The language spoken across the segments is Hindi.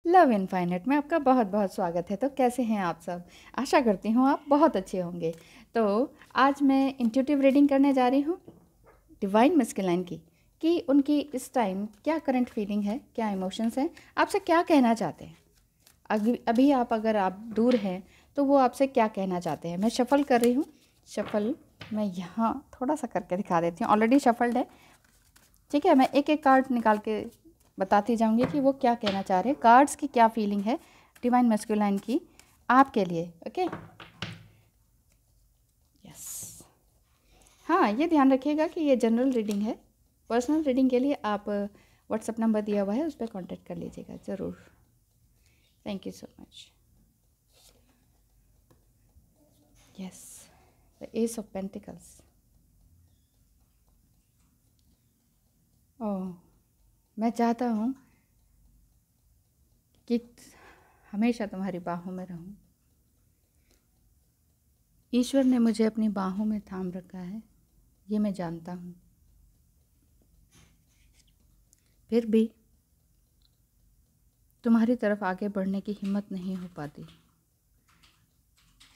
लव इनफाइनाइट में आपका बहुत बहुत स्वागत है। तो कैसे हैं आप सब? आशा करती हूँ आप बहुत अच्छे होंगे। तो आज मैं इंट्यूटिव रीडिंग करने जा रही हूँ डिवाइन मस्कुलाइन की, कि उनकी इस टाइम क्या करंट फीलिंग है, क्या इमोशंस हैं, आपसे क्या कहना चाहते हैं। अभी अगर आप दूर हैं तो वो आपसे क्या कहना चाहते हैं। मैं शफ़ल कर रही हूँ। शफ़ल मैं यहाँ थोड़ा सा करके दिखा देती हूँ। ऑलरेडी शफ़ल्ड है, ठीक है। मैं एक एक कार्ड निकाल के बताती जाऊंगी कि वो क्या कहना चाह रहे हैं, कार्ड्स की क्या फीलिंग है डिवाइन मस्कुलाइन की आपके लिए। Okay, yes. हाँ, ये ध्यान रखिएगा कि ये जनरल रीडिंग है। पर्सनल रीडिंग के लिए आप व्हाट्सएप नंबर दिया हुआ है, उस पर कॉन्टेक्ट कर लीजिएगा ज़रूर। Thank you so much. Yes, the ace of pentacles. Oh, मैं चाहता हूँ कि हमेशा तुम्हारी बाहों में रहूं। ईश्वर ने मुझे अपनी बाहों में थाम रखा है, ये मैं जानता हूँ। फिर भी तुम्हारी तरफ आगे बढ़ने की हिम्मत नहीं हो पाती।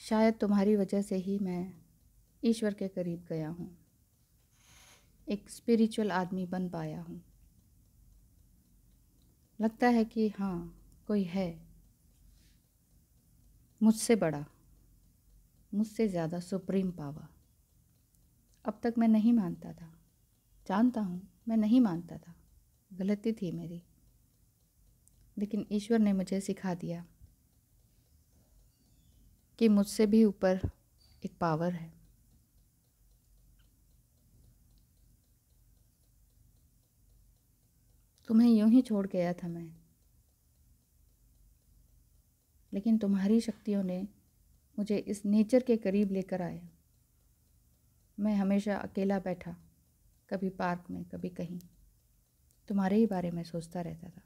शायद तुम्हारी वजह से ही मैं ईश्वर के करीब गया हूँ, एक स्पिरिचुअल आदमी बन पाया हूँ। लगता है कि हाँ, कोई है मुझसे बड़ा, मुझसे ज़्यादा सुप्रीम पावर। अब तक मैं नहीं मानता था, जानता हूँ मैं नहीं मानता था, गलती थी मेरी। लेकिन ईश्वर ने मुझे सिखा दिया कि मुझसे भी ऊपर एक पावर है। तुम्हें यूं ही छोड़ गया था मैं, लेकिन तुम्हारी शक्तियों ने मुझे इस नेचर के करीब लेकर आए। मैं हमेशा अकेला बैठा, कभी पार्क में, कभी कहीं, तुम्हारे ही बारे में सोचता रहता था।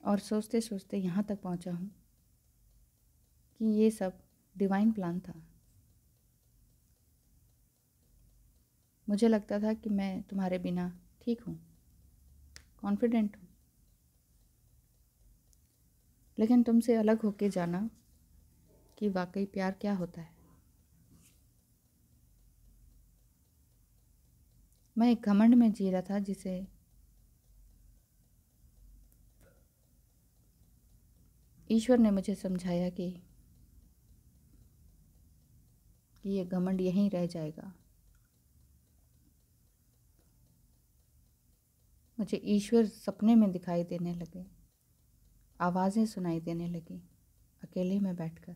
और सोचते सोचते यहाँ तक पहुँचा हूँ कि ये सब डिवाइन प्लान था। मुझे लगता था कि मैं तुम्हारे बिना ठीक हूँ, कॉन्फिडेंट हूँ, लेकिन तुमसे अलग होके जाना कि वाकई प्यार क्या होता है। मैं एक घमंड में जी रहा था, जिसे ईश्वर ने मुझे समझाया कि ये घमंड यहीं रह जाएगा। मुझे ईश्वर सपने में दिखाई देने लगे, आवाज़ें सुनाई देने लगी अकेले में बैठकर।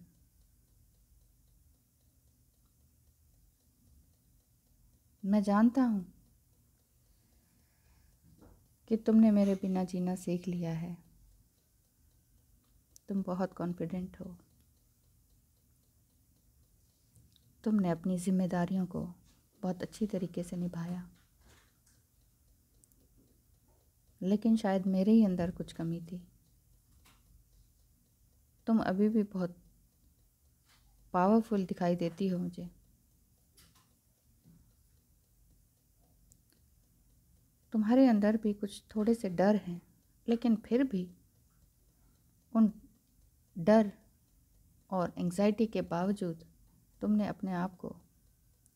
मैं जानता हूँ कि तुमने मेरे बिना जीना सीख लिया है। तुम बहुत कॉन्फिडेंट हो। तुमने अपनी जिम्मेदारियों को बहुत अच्छी तरीके से निभाया, लेकिन शायद मेरे ही अंदर कुछ कमी थी। तुम अभी भी बहुत पावरफुल दिखाई देती हो मुझे। तुम्हारे अंदर भी कुछ थोड़े से डर हैं, लेकिन फिर भी उन डर और एंजाइटी के बावजूद तुमने अपने आप को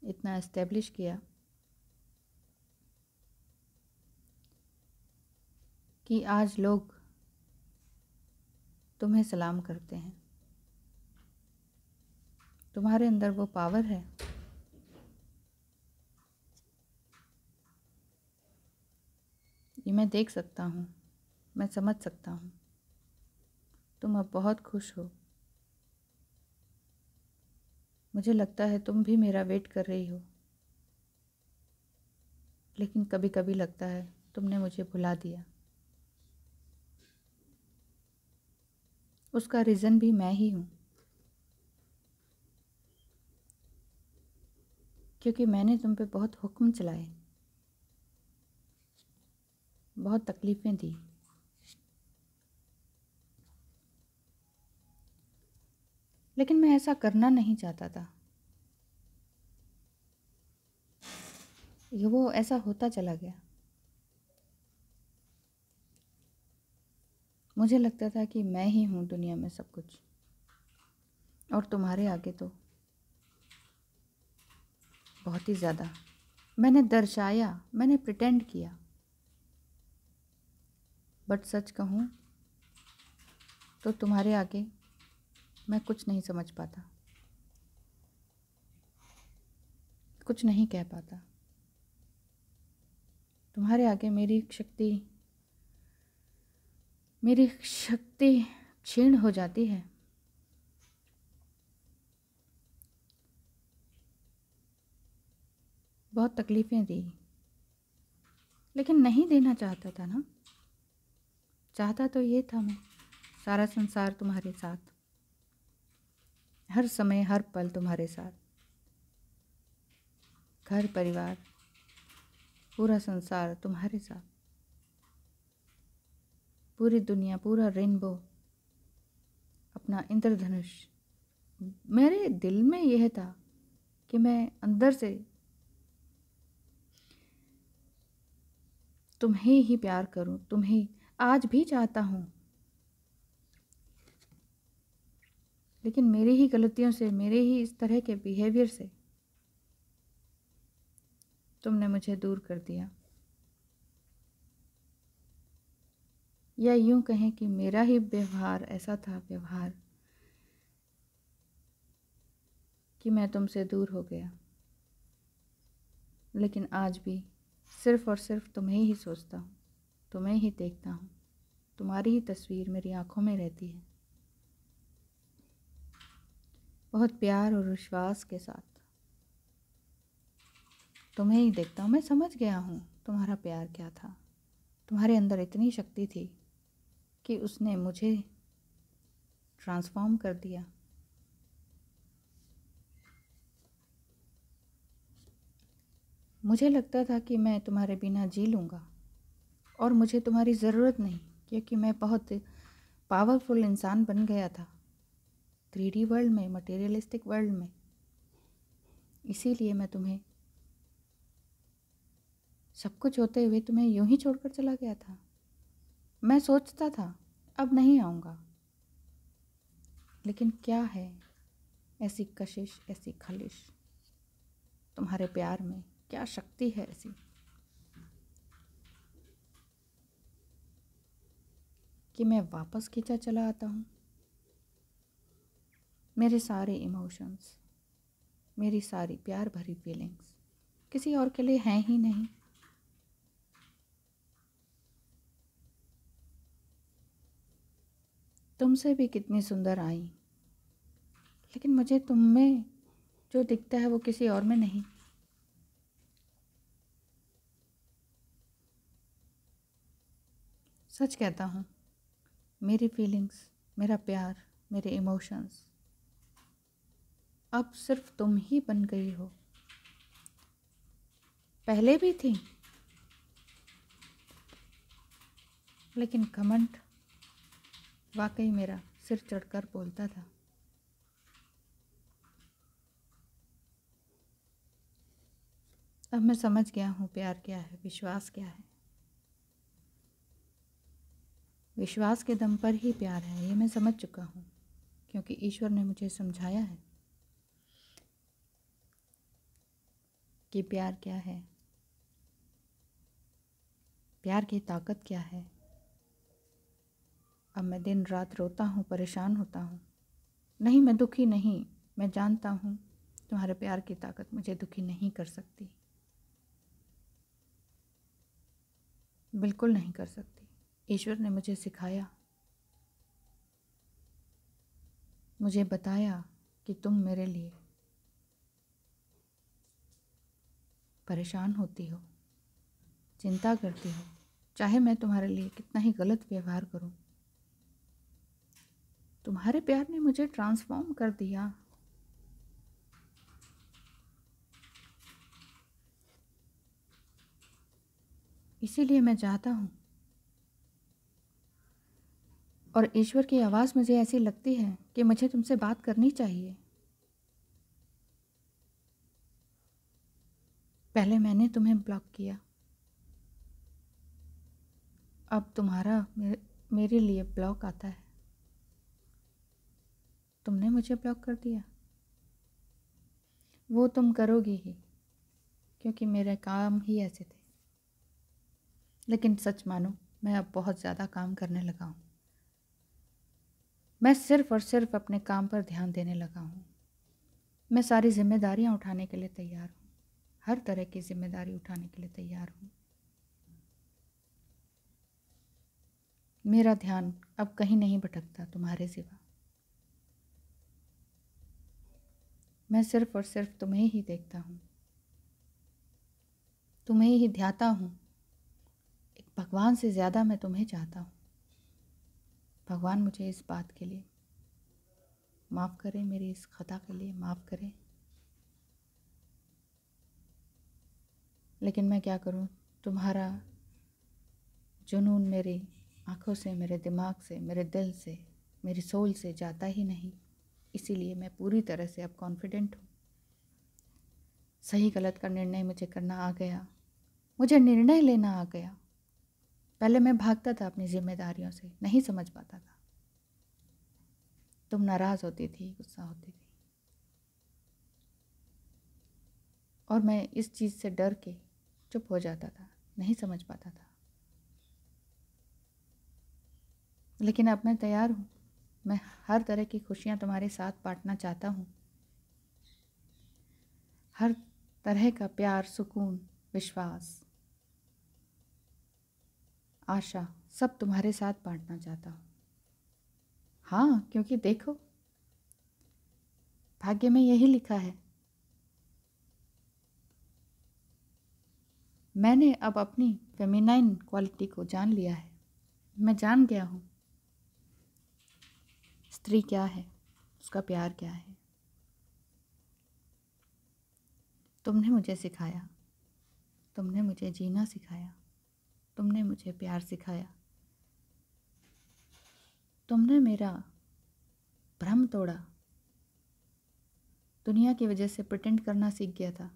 इतना एस्टेब्लिश किया कि आज लोग तुम्हें सलाम करते हैं। तुम्हारे अंदर वो पावर है। ये मैं देख सकता हूँ, मैं समझ सकता हूँ। तुम अब बहुत खुश हो। मुझे लगता है तुम भी मेरा वेट कर रही हो, लेकिन कभी कभी लगता है तुमने मुझे भुला दिया। उसका रीज़न भी मैं ही हूँ, क्योंकि मैंने तुम पे बहुत हुक्म चलाए, बहुत तकलीफ़ें दी। लेकिन मैं ऐसा करना नहीं चाहता था। ये वो ऐसा होता चला गया। मुझे लगता था कि मैं ही हूँ दुनिया में सब कुछ, और तुम्हारे आगे तो बहुत ही ज़्यादा। मैंने दर्शाया, मैंने प्रिटेंड किया, बट सच कहूँ तो तुम्हारे आगे मैं कुछ नहीं समझ पाता, कुछ नहीं कह पाता। तुम्हारे आगे मेरी शक्ति क्षीण हो जाती है। बहुत तकलीफ़ें दी, लेकिन नहीं देना चाहता था ना। चाहता तो ये था मैं सारा संसार तुम्हारे साथ, हर समय हर पल तुम्हारे साथ, घर परिवार पूरा संसार तुम्हारे साथ, पूरी दुनिया, पूरा रेनबो, अपना इंद्रधनुष। मेरे दिल में यह था कि मैं अंदर से तुम्हें ही प्यार करूं, तुम्हें आज भी चाहता हूं। लेकिन मेरी ही गलतियों से, मेरे ही इस तरह के बिहेवियर से तुमने मुझे दूर कर दिया, या यूं कहें कि मेरा ही व्यवहार ऐसा था, व्यवहार कि मैं तुमसे दूर हो गया। लेकिन आज भी सिर्फ़ और सिर्फ तुम्हें ही सोचता हूँ, तुम्हें ही देखता हूँ, तुम्हारी ही तस्वीर मेरी आँखों में रहती है। बहुत प्यार और विश्वास के साथ तुम्हें ही देखता हूँ। मैं समझ गया हूँ तुम्हारा प्यार क्या था। तुम्हारे अंदर इतनी शक्ति थी कि उसने मुझे ट्रांसफॉर्म कर दिया। मुझे लगता था कि मैं तुम्हारे बिना जी लूँगा और मुझे तुम्हारी ज़रूरत नहीं, क्योंकि मैं बहुत पावरफुल इंसान बन गया था 3D वर्ल्ड में, मटेरियलिस्टिक वर्ल्ड में। इसीलिए मैं तुम्हें, सब कुछ होते हुए तुम्हें यूं ही छोड़कर चला गया था। मैं सोचता था अब नहीं आऊँगा, लेकिन क्या है ऐसी कशिश, ऐसी खलिश तुम्हारे प्यार में, क्या शक्ति है ऐसी कि मैं वापस खींचा चला आता हूँ। मेरे सारे इमोशंस, मेरी सारी प्यार भरी फीलिंग्स किसी और के लिए हैं ही नहीं। तुमसे भी कितनी सुंदर आई, लेकिन मुझे तुम में जो दिखता है वो किसी और में नहीं। सच कहता हूँ, मेरी फीलिंग्स, मेरा प्यार, मेरे इमोशंस अब सिर्फ तुम ही बन गई हो। पहले भी थी, लेकिन घमंड वाकई मेरा सिर चढ़कर बोलता था। अब मैं समझ गया हूँ प्यार क्या है, विश्वास क्या है। विश्वास के दम पर ही प्यार है, ये मैं समझ चुका हूँ, क्योंकि ईश्वर ने मुझे समझाया है कि प्यार क्या है, प्यार की ताकत क्या है। अब मैं दिन रात रोता हूँ, परेशान होता हूँ। नहीं, मैं दुखी नहीं, मैं जानता हूँ तुम्हारे प्यार की ताकत मुझे दुखी नहीं कर सकती, बिल्कुल नहीं कर सकती। ईश्वर ने मुझे सिखाया, मुझे बताया कि तुम मेरे लिए परेशान होती हो, चिंता करती हो, चाहे मैं तुम्हारे लिए कितना ही गलत व्यवहार करूं, तुम्हारे प्यार ने मुझे ट्रांसफॉर्म कर दिया। इसीलिए मैं चाहता हूँ, और ईश्वर की आवाज़ मुझे ऐसी लगती है कि मुझे तुमसे बात करनी चाहिए। पहले मैंने तुम्हें ब्लॉक किया, अब तुम्हारा मेरे लिए ब्लॉक आता है। तुमने मुझे ब्लॉक कर दिया। वो तुम करोगी ही, क्योंकि मेरे काम ही ऐसे थे। लेकिन सच मानो, मैं अब बहुत ज़्यादा काम करने लगा हूँ। मैं सिर्फ और सिर्फ अपने काम पर ध्यान देने लगा हूँ। मैं सारी जिम्मेदारियाँ उठाने के लिए तैयार हूँ। हर तरह की जिम्मेदारी उठाने के लिए तैयार हूँ। मेरा ध्यान अब कहीं नहीं भटकता तुम्हारे सिवा। मैं सिर्फ और सिर्फ तुम्हें ही देखता हूँ, तुम्हें ही ध्याता हूँ। एक भगवान से ज़्यादा मैं तुम्हें चाहता हूँ। भगवान मुझे इस बात के लिए माफ़ करें, मेरी इस खता के लिए माफ़ करें। लेकिन मैं क्या करूँ, तुम्हारा जुनून मेरी आँखों से, मेरे दिमाग से, मेरे दिल से, मेरी सोल से जाता ही नहीं। इसीलिए मैं पूरी तरह से अब कॉन्फिडेंट हूँ। सही गलत का निर्णय मुझे करना आ गया। मुझे निर्णय लेना आ गया। पहले मैं भागता था अपनी जिम्मेदारियों से, नहीं समझ पाता था। तुम नाराज़ होती थी, गुस्सा होती थी, और मैं इस चीज़ से डर के चुप हो जाता था, नहीं समझ पाता था। लेकिन अब मैं तैयार हूँ। मैं हर तरह की खुशियाँ तुम्हारे साथ बांटना चाहता हूँ। हर तरह का प्यार, सुकून, विश्वास, आशा सब तुम्हारे साथ बांटना चाहता हूँ। हाँ, क्योंकि देखो, भाग्य में यही लिखा है। मैंने अब अपनी फेमिनाइन क्वालिटी को जान लिया है। मैं जान गया हूँ स्त्री क्या है, उसका प्यार क्या है। तुमने मुझे सिखाया, तुमने मुझे जीना सिखाया, तुमने मुझे प्यार सिखाया। तुमने मेरा भ्रम तोड़ा। दुनिया की वजह से प्रिटेंड करना सीख गया था,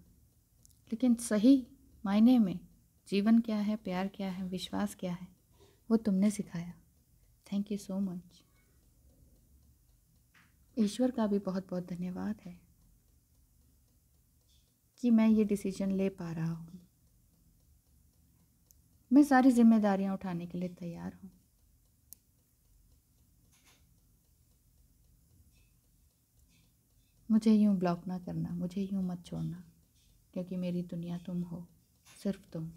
लेकिन सही मायने में जीवन क्या है, प्यार क्या है, विश्वास क्या है, वो तुमने सिखाया। Thank you so much. ईश्वर का भी बहुत बहुत धन्यवाद है कि मैं ये डिसीजन ले पा रहा हूँ। मैं सारी जिम्मेदारियाँ उठाने के लिए तैयार हूँ। मुझे यूँ ब्लॉक ना करना, मुझे यूँ मत छोड़ना, क्योंकि मेरी दुनिया तुम हो, सिर्फ तुम।